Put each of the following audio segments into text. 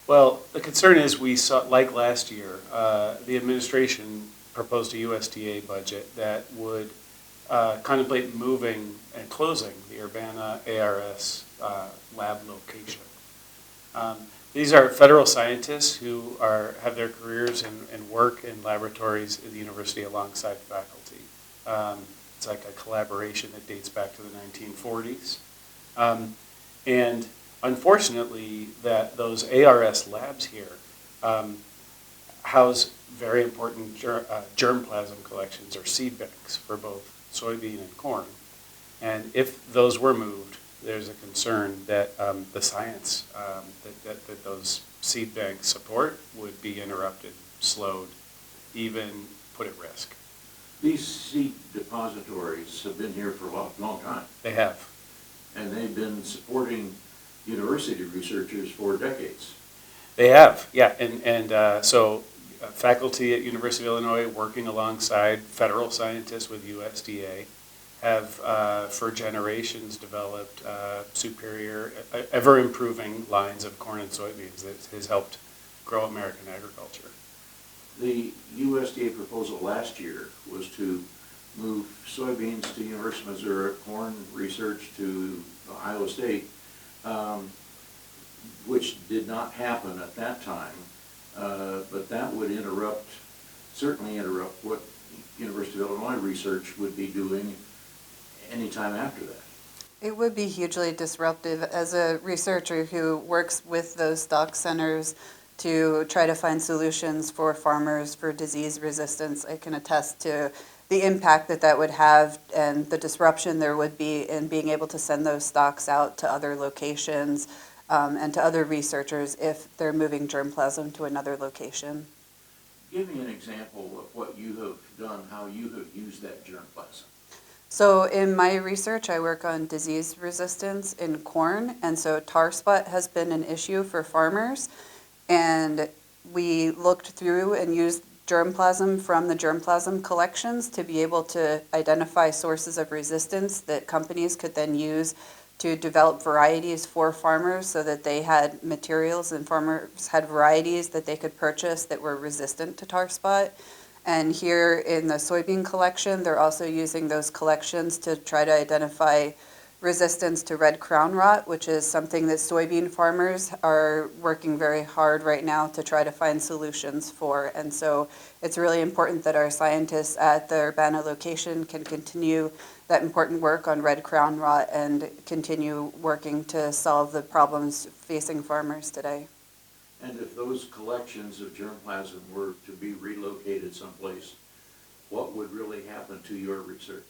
Well, the concern is we saw, like last year, the administration proposed a USDA budget that would contemplate moving and closing the Urbana-ARS lab location. These are federal scientists who have their careers and work in laboratories at the university alongside faculty. It's like a collaboration that dates back to the 1940s. And unfortunately, those ARS labs here house very important germplasm collections or seed banks for both soybean and corn. And if those were moved, there's a concern that the science that those seed banks support would be interrupted, slowed, even put at risk. These seed depositories have been here for a long time. They have. And they've been supporting university researchers for decades. They have, yeah. So faculty at University of Illinois working alongside federal scientists with USDA have for generations developed superior, ever-improving lines of corn and soybeans that has helped grow American agriculture. The USDA proposal last year was to move soybeans to University of Missouri, corn research to Iowa State, which did not happen at that time, but that would certainly interrupt what University of Illinois research would be doing anytime after that. It would be hugely disruptive. As a researcher who works with those stock centers to try to find solutions for farmers for disease resistance, I can attest to the impact that would have and the disruption there would be in being able to send those stocks out to other locations and to other researchers if they're moving germplasm to another location. Give me an example of what you have done, how you have used that germplasm. So in my research, I work on disease resistance in corn, and so tar spot has been an issue for farmers. And we looked through and used germplasm from the germplasm collections to be able to identify sources of resistance that companies could then use to develop varieties for farmers so that they had materials and farmers had varieties that they could purchase that were resistant to tar spot. And here in the soybean collection, they're also using those collections to try to identify resistance to red crown rot, which is something that soybean farmers are working very hard right now to try to find solutions for. And so it's really important that our scientists at the Urbana location can continue that important work on red crown rot and continue working to solve the problems facing farmers today. And if those collections of germplasm were to be relocated someplace, what would really happen to your research?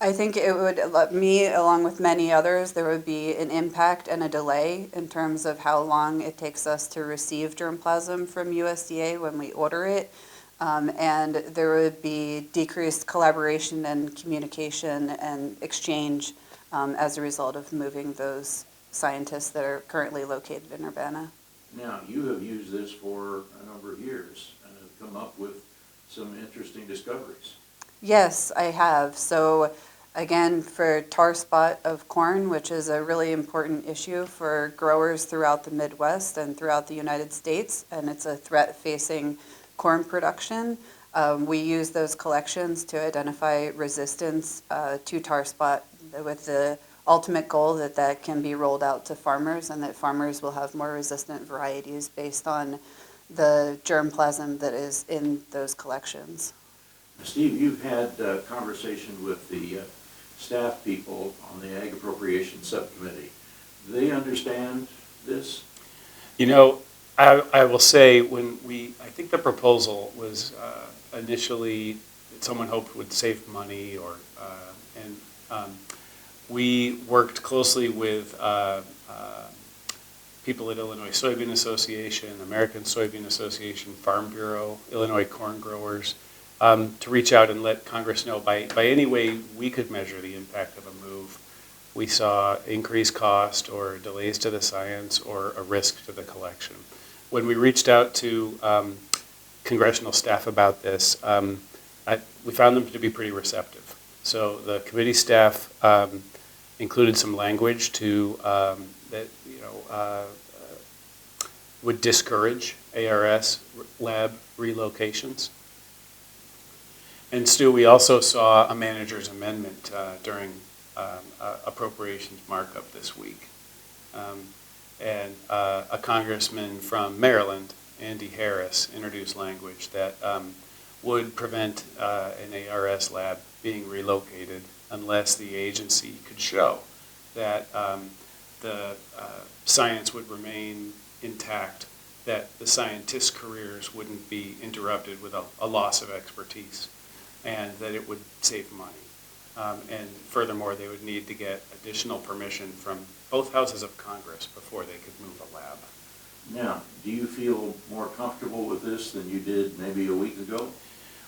I think it would, me along with many others, there would be an impact and a delay in terms of how long it takes us to receive germplasm from USDA when we order it. And there would be decreased collaboration and communication and exchange as a result of moving those scientists that are currently located in Urbana. Now, you have used this for a number of years and have come up with some interesting discoveries. Yes, I have. So again, for tar spot of corn, which is a really important issue for growers throughout the Midwest and throughout the United States, and it's a threat facing corn production, we use those collections to identify resistance to tar spot with the ultimate goal that can be rolled out to farmers and that farmers will have more resistant varieties based on the germplasm that is in those collections. Steve, you've had a conversation with the staff people on the Ag Appropriations Subcommittee. Do they understand this? You know, I will say I think the proposal was initially someone hoped would save money we worked closely with people at Illinois Soybean Association, American Soybean Association, Farm Bureau, Illinois Corn Growers, to reach out and let Congress know by any way we could measure the impact of a move. We saw increased cost or delays to the science or a risk to the collection. When we reached out to congressional staff about this, we found them to be pretty receptive. So the committee staff included some language to would discourage ARS lab relocations. And Stu, we also saw a manager's amendment during appropriations markup this week. And a congressman from Maryland, Andy Harris, introduced language that would prevent an ARS lab being relocated unless the agency could show that the science would remain intact, that the scientists' careers wouldn't be interrupted with a loss of expertise, and that it would save money. And furthermore, they would need to get additional permission from both houses of Congress before they could move a lab. Now, do you feel more comfortable with this than you did maybe a week ago?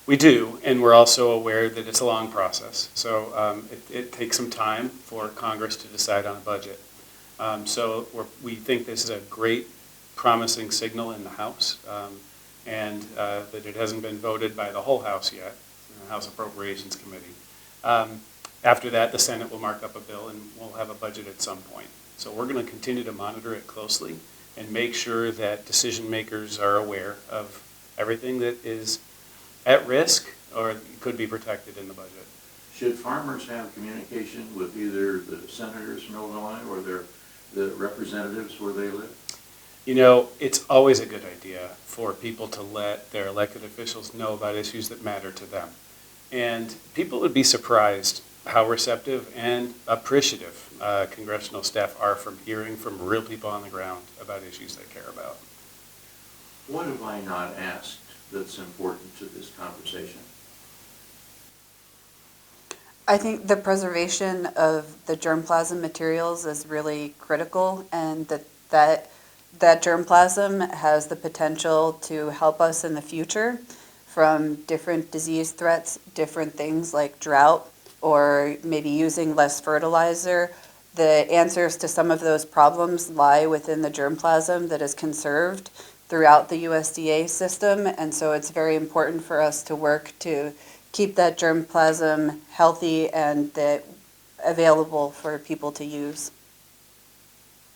We do, and we're also aware that it's a long process. So it takes some time for Congress to decide on a budget. So we think this is a great, promising signal in the House, and that it hasn't been voted by the whole House yet, the House Appropriations Committee. After that, the Senate will mark up a bill, and we'll have a budget at some point. So we're going to continue to monitor it closely and make sure that decision makers are aware of everything that is at risk or could be protected in the budget. Should farmers have communication with either the senators from Illinois or the representatives where they live? You know, it's always a good idea for people to let their elected officials know about issues that matter to them. And people would be surprised how receptive and appreciative congressional staff are from hearing from real people on the ground about issues they care about. What have I not asked that's important to this conversation? I think the preservation of the germplasm materials is really critical, and that germplasm has the potential to help us in the future from different disease threats, different things like drought, or maybe using less fertilizer. The answers to some of those problems lie within the germplasm that is conserved throughout the USDA system, and so it's very important for us to work to keep that germplasm healthy and available for people to use.